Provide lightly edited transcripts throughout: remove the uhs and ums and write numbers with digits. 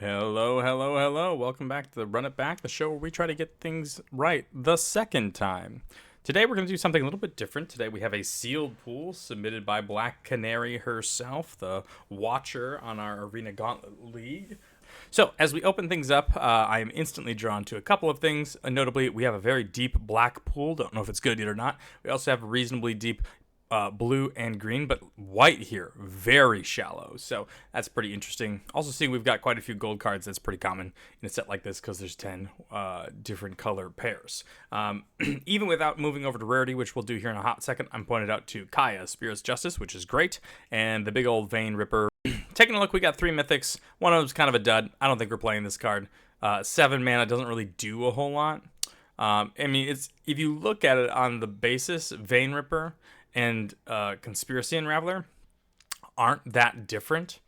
Hello, hello, hello. Welcome back to the Run It Back, the show where we try to get things right the second time. Today we're going to do something a little bit different. Today we have a sealed pool submitted by Black Canary herself, the watcher on our Arena Gauntlet League. So, as we open things up, I am instantly drawn to a couple of things. Notably, we have a very deep black pool. Don't know if it's good yet or not. We also have a reasonably deep blue and green, but white here, very shallow. So that's pretty interesting. Also seeing we've got quite a few gold cards. That's pretty common in a set like this because there's 10 different color pairs. Even without moving over to rarity, which we'll do here in a hot second, I'm pointed out to Kaya, Spirit's Justice, which is great, and the big old Vein Ripper. Taking a look, we got 3 mythics. One of them's kind of a dud. I don't think we're playing this card. 7 mana doesn't really do a whole lot. I mean, it's if you look at it on the basis, Vein Ripper and Conspiracy Unraveler aren't that different.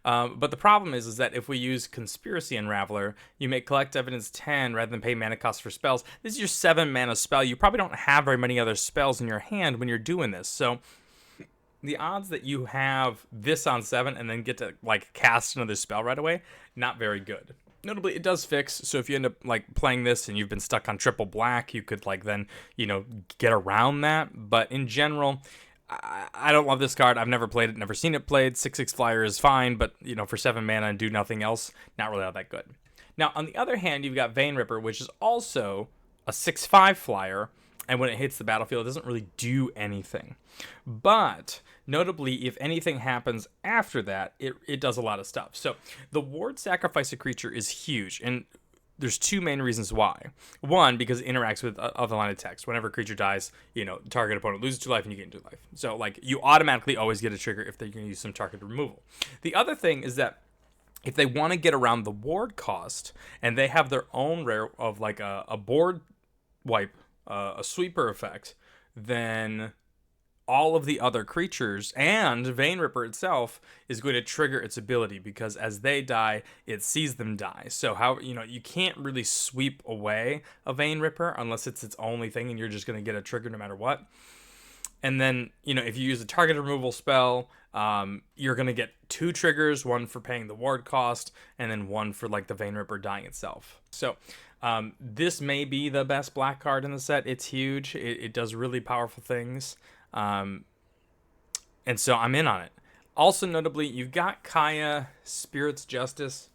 But the problem is that if we use Conspiracy Unraveler, you make Collect Evidence 10 rather than pay mana cost for spells. This is your 7 mana spell. You probably don't have very many other spells in your hand when you're doing this. So the odds that you have this on 7 and then get to like cast another spell right away, not very good. Notably, it does fix, so if you end up like playing this and you've been stuck on triple black, you could like then, get around that. But in general, I don't love this card. I've never played it, never seen it played. 6/6 flyer is fine, but for 7 mana and do nothing else, not really all that good. Now, on the other hand, you've got Vein Ripper, which is also a 6/5 flyer, and when it hits the battlefield, it doesn't really do anything. But notably, if anything happens after that, it does a lot of stuff. So the ward sacrifice a creature is huge, and there's 2 main reasons why. One, because it interacts with other line of text. Whenever a creature dies, target opponent loses 2 life and you gain 2 life. So like you automatically always get a trigger if they're going to use some target removal. The other thing is that if they want to get around the ward cost and they have their own rare of like a board wipe, a sweeper effect, then all of the other creatures and Vein Ripper itself is going to trigger its ability because as they die, it sees them die. So you can't really sweep away a Vein Ripper unless it's its only thing and you're just going to get a trigger no matter what. And then, if you use a target removal spell, you're going to get 2 triggers, one for paying the ward cost and then one for like the Vein Ripper dying itself. So this may be the best black card in the set. It's huge. It does really powerful things. And so I'm in on it. Also notably, you've got Kaya, Spirit's Justice.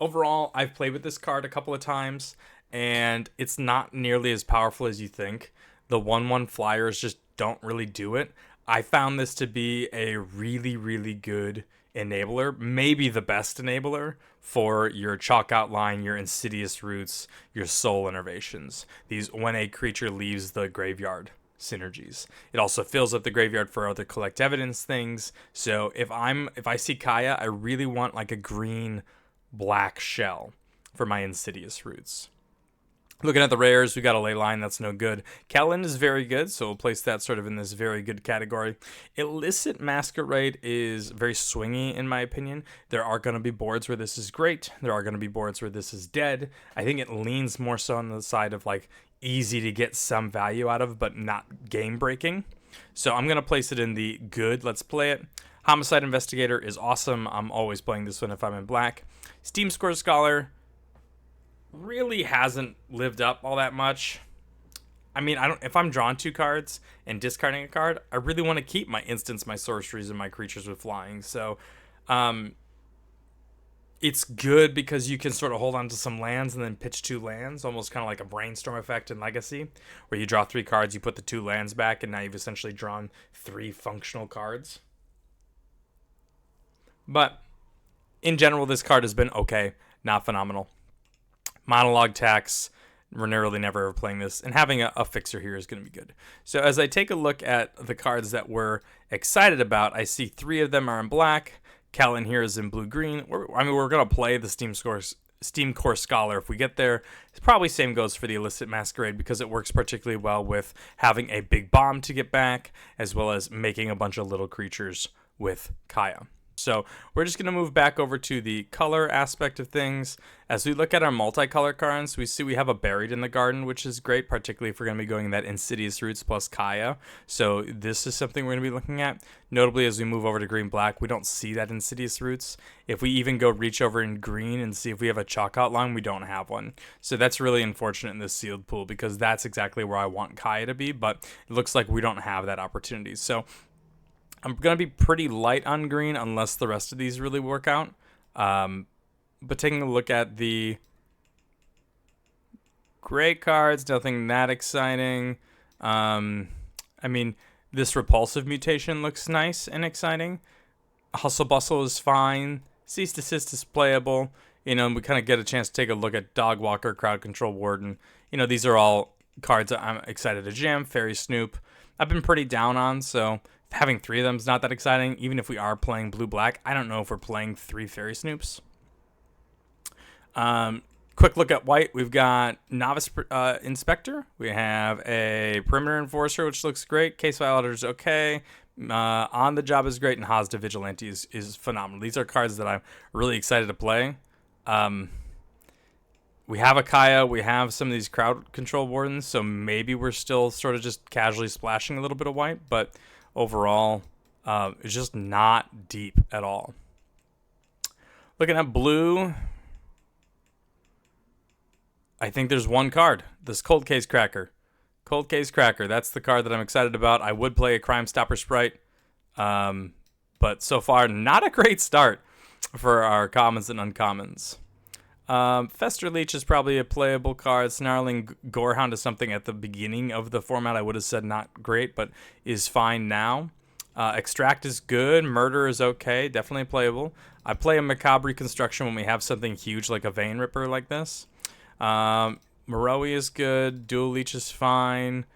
Overall, I've played with this card a couple of times, and it's not nearly as powerful as you think. The 1/1 flyers just don't really do it. I found this to be a really, really good enabler, maybe the best enabler for your Chalk Outline, your Insidious Roots, your Soul Innervations. These when a creature leaves the graveyard synergies. It also fills up the graveyard for other Collect Evidence things. So if I see Kaya, I really want like a green black shell for my Insidious Roots. Looking at the rares, we got a Leyline, that's no good. Kellen is very good, so we'll place that sort of in this very good category. Illicit Masquerade is very swingy, in my opinion. There are going to be boards where this is great. There are going to be boards where this is dead. I think it leans more so on the side of like easy to get some value out of, but not game-breaking. So I'm going to place it in the good. Let's play it. Homicide Investigator is awesome. I'm always playing this one if I'm in black. Steam Score Scholar really hasn't lived up all that much. I mean, if I'm drawing 2 cards and discarding a card, I really want to keep my instants, my sorceries, and my creatures with flying. So it's good because you can sort of hold on to some lands and then pitch 2 lands, almost kind of like a brainstorm effect in Legacy, where you draw 3 cards, you put the 2 lands back, and now you've essentially drawn 3 functional cards. But in general, this card has been okay, not phenomenal. Monologue Tax, we're really never ever playing this, and having a fixer here is going to be good. So as I take a look at the cards that we're excited about, I see 3 of them are in black. Kellen here is in blue-green. We're going to play the Steam Core Scholar if we get there. It's probably same goes for the Illicit Masquerade because it works particularly well with having a big bomb to get back, as well as making a bunch of little creatures with Kaya. So we're just going to move back over to the color aspect of things. As we look at our multicolor cards, we see we have a Buried in the Garden, which is great, particularly if we're going to be going that Insidious Roots plus Kaya. So this is something we're going to be looking at. Notably, as we move over to green-black, we don't see that Insidious Roots. If we even go reach over in green and see if we have a chalk outline, we don't have one. So that's really unfortunate in this sealed pool, because that's exactly where I want Kaya to be, but it looks like we don't have that opportunity. So I'm going to be pretty light on green unless the rest of these really work out. But taking a look at the gray cards, nothing that exciting. I mean, this Repulsive Mutation looks nice and exciting. Hustle Bustle is fine. Cease Desist is playable. We kind of get a chance to take a look at Dog Walker, Crowd Control Warden. These are all cards that I'm excited to jam. Fairy Snoop, I've been pretty down on, so having 3 of them is not that exciting. Even if we are playing blue-black, I don't know if we're playing 3 Fairy Snoops. Quick look at white. We've got Novice Inspector. We have a Perimeter Enforcer, which looks great. Case File Auditor is okay. On the Job is great, and Hazda Vigilante is phenomenal. These are cards that I'm really excited to play. We have a Kaya. We have some of these Crowd Control Wardens, so maybe we're still sort of just casually splashing a little bit of white, but overall, it's just not deep at all. Looking at blue, I think there's one card. This Cold Case Cracker. Cold Case Cracker. That's the card that I'm excited about. I would play a Crime Stopper Sprite, but so far, not a great start for our commons and uncommons. Fester Leech is probably a playable card. Snarling Gorehound is something at the beginning of the format I would have said not great, but is fine now. Extract is good. Murder is okay. Definitely playable. I play a Macabre Reconstruction when we have something huge like a Vein Ripper like this. Moroi is good. Dual Leech is fine.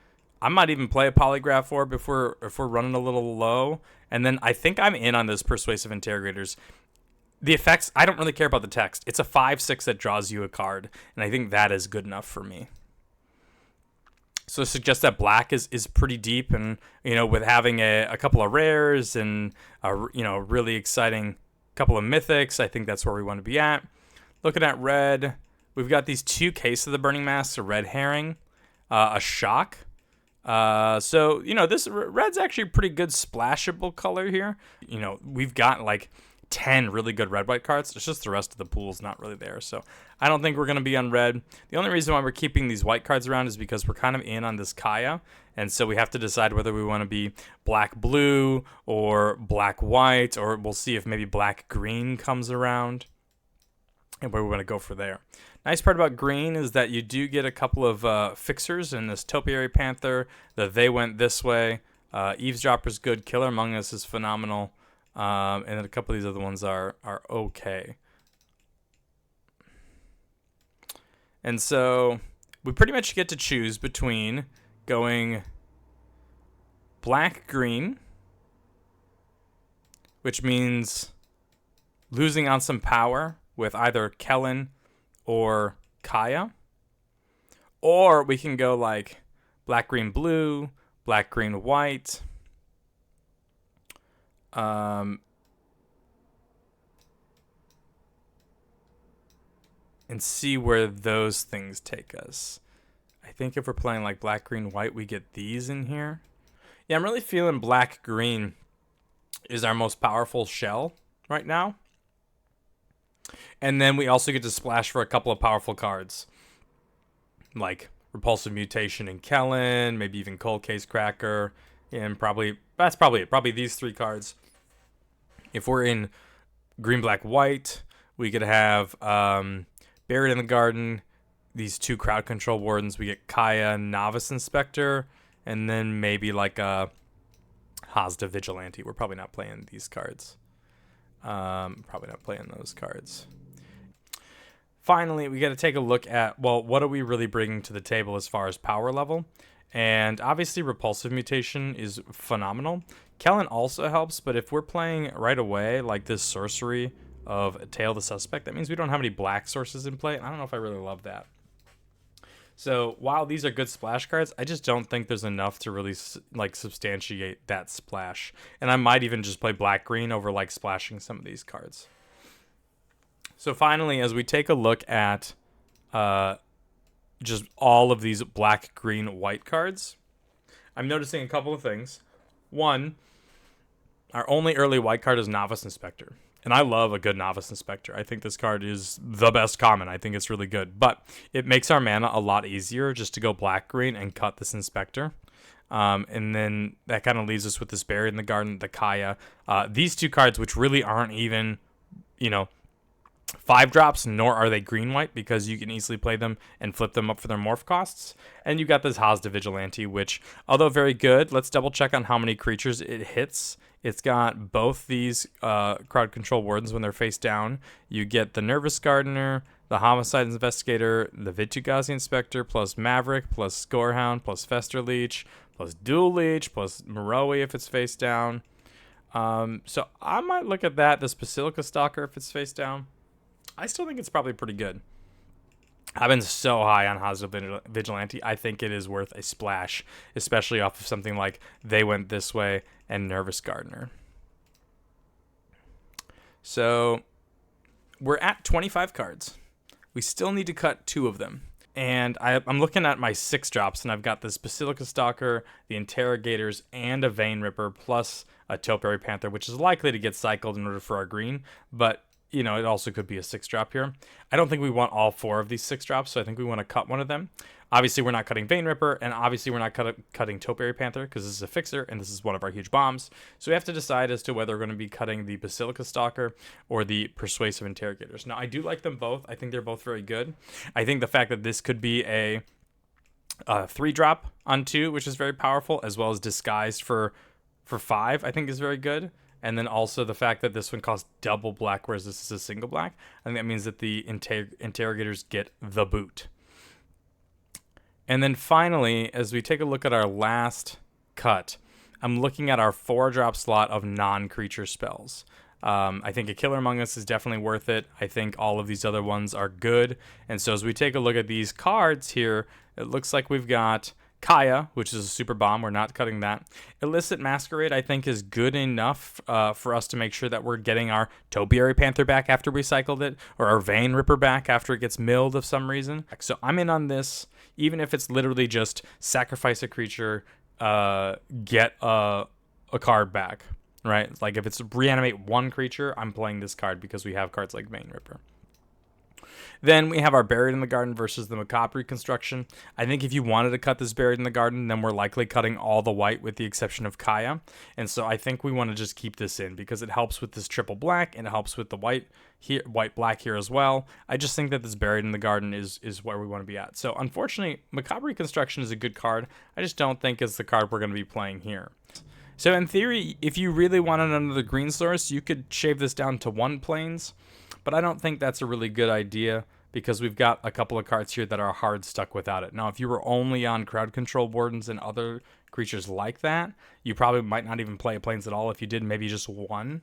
I might even play a Polygraph Orb if we're running a little low. And then I think I'm in on this Persuasive Interrogators. The effects, I don't really care about the text. It's a 5/6 that draws you a card, and I think that is good enough for me. So it suggests that black is pretty deep, and with having a couple of rares and a really exciting couple of mythics, I think that's where we want to be at. Looking at red, we've got these 2 Case of the Burning Masks, a Red Herring, a Shock. So this red's actually a pretty good splashable color here. We've got like 10 really good red-white cards. It's just the rest of the pool's not really there. So I don't think we're going to be on red. The only reason why we're keeping these white cards around is because we're kind of in on this Kaya. And so we have to decide whether we want to be black-blue or black-white, or we'll see if maybe black-green comes around and where we want to go for there. Nice part about green is that you do get a couple of fixers in this Topiary Panther. They went this way. Eavesdropper's good. Killer Among Us is phenomenal. And then a couple of these other ones are okay. And so we pretty much get to choose between going black-green, which means losing on some power with either Kellen or Kaya. Or we can go like black-green-blue, black-green-white, and see where those things take us. I think if we're playing like black, green, white, we get these in here. Yeah, I'm really feeling black, green is our most powerful shell right now. And then we also get to splash for a couple of powerful cards, like Repulsive Mutation and Kellen, maybe even Cold Case Cracker, and that's probably it. Probably these 3 cards. If we're in green, black, white, we could have Buried in the Garden, these 2 Crowd Control Wardens. We get Kaya, Novice Inspector, and then maybe like a Hazda Vigilante. We're probably not playing these cards. Probably not playing those cards. Finally, we got to take a look at, well, what are we really bringing to the table as far as power level? And obviously, Repulsive Mutation is phenomenal. Kellen also helps, but if we're playing right away, like this sorcery of Tail the Suspect, that means we don't have any black sources in play. I don't know if I really love that. So while these are good splash cards, I just don't think there's enough to really like substantiate that splash. And I might even just play black-green over like splashing some of these cards. So finally, as we take a look at just all of these black, green, white cards, I'm noticing a couple of things. One, our only early white card is Novice Inspector. And I love a good Novice Inspector. I think this card is the best common. I think it's really good. But it makes our mana a lot easier just to go black-green and cut this Inspector. And then that kind of leaves us with this Buried in the Garden, the Kaya. These two cards, which really aren't even, 5-drops, nor are they green-white, because you can easily play them and flip them up for their morph costs. And you got this Hazda Vigilante, which, although very good, let's double-check on how many creatures it hits. It's got both these crowd control wardens when they're face down. You get the Nervous Gardener, the Homicide Investigator, the Vitu-Ghazi Inspector, plus Maverick, plus Scorehound, plus Fester Leech, plus Dual Leech, plus Moroi if it's face down. So I might look at that, this Basilica Stalker if it's face down. I still think it's probably pretty good. I've been so high on Hazda Vigilante. I think it is worth a splash, especially off of something like They Went This Way and Nervous Gardener. So we're at 25 cards. We still need to cut 2 of them. And I'm looking at my 6-drops, and I've got this Basilica Stalker, the Interrogators, and a Vein Ripper, plus a Topiary Panther, which is likely to get cycled in order for our green, but it also could be a 6-drop here. I don't think we want all 4 of these 6-drops, so I think we want to cut one of them. Obviously, we're not cutting Vein Ripper, and obviously we're not cutting Topiary Panther, because this is a fixer, and this is one of our huge bombs. So we have to decide as to whether we're going to be cutting the Basilica Stalker or the Persuasive Interrogators. Now, I do like them both. I think they're both very good. I think the fact that this could be a 3-drop on 2, which is very powerful, as well as Disguised for 5, I think is very good. And then also the fact that this one costs double black, whereas this is a single black. I think that means that the Interrogators get the boot. And then finally, as we take a look at our last cut, I'm looking at our 4-drop slot of non-creature spells. I think a Killer Among Us is definitely worth it. I think all of these other ones are good. And so as we take a look at these cards here, it looks like we've got Kaya, which is a super bomb. We're not cutting that. Illicit Masquerade, I think, is good enough for us to make sure that we're getting our Topiary Panther back after we cycled it, or our Vein Ripper back after it gets milled of some reason. So I'm in on this, even if it's literally just sacrifice a creature, get a card back, right? Like if it's reanimate one creature, I'm playing this card because we have cards like Vein Ripper. Then we have our Buried in the Garden versus the Macabre Reconstruction. I think if you wanted to cut this Buried in the Garden, then we're likely cutting all the white with the exception of Kaya. And so I think we want to just keep this in because it helps with this triple black and it helps with the white black here as well. I just think that this Buried in the Garden is where we want to be at. So unfortunately, Macabre Reconstruction is a good card. I just don't think it's the card we're going to be playing here. So in theory, if you really wanted another green source, you could shave this down to 1 plains. But I don't think that's a really good idea because we've got a couple of cards here that are hard stuck without it. Now, if you were only on Crowd Control Wardens and other creatures like that, you probably might not even play a plains at all. If you did, maybe just 1.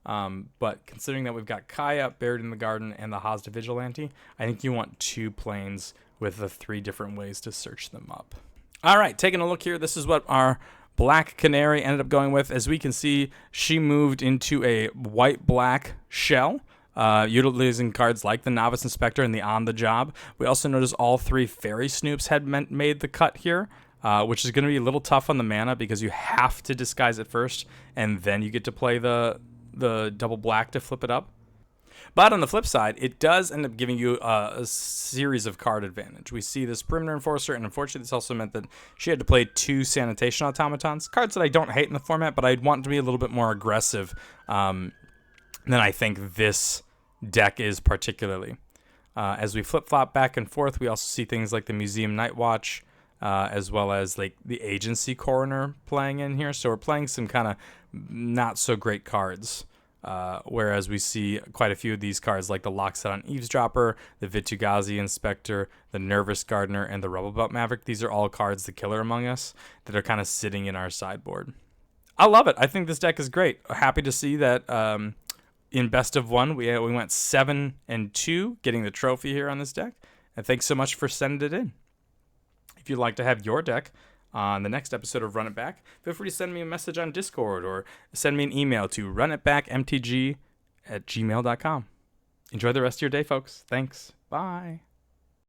But considering that we've got Kaya, Buried in the Garden, and the Hazda Vigilante, I think you want 2 plains with the 3 different ways to search them up. All right, taking a look here, this is what our Black Canary ended up going with. As we can see, she moved into a white-black shell, utilizing cards like the Novice Inspector and the On the Job. We also noticed all 3 Fairy Snoops had made the cut here, which is going to be a little tough on the mana because you have to disguise it first, and then you get to play the double black to flip it up. But on the flip side, it does end up giving you a series of card advantage. We see this Perimeter Enforcer, and unfortunately this also meant that she had to play 2 Sanitation Automatons, cards that I don't hate in the format, but I'd want to be a little bit more aggressive than I think this deck is particularly. As we flip-flop back and forth, we also see things like the Museum Night Watch, as well as like the Agency Coroner playing in here. So we're playing some kind of not so great cards. Whereas we see quite a few of these cards like the Lockset on Eavesdropper, the Vitu-Ghazi Inspector, the Nervous Gardener, and the Rebel Maverick. These are all cards, the Killer Among Us, that are kind of sitting in our sideboard. I love it. I think this deck is great. Happy to see that in Best of 1, we went 7-2, getting the trophy here on this deck. And thanks so much for sending it in. if you'd like to have your deck on the next episode of Run It Back, feel free to send me a message on Discord or send me an email to runitbackmtg@gmail.com. Enjoy the rest of your day, folks. Thanks. Bye.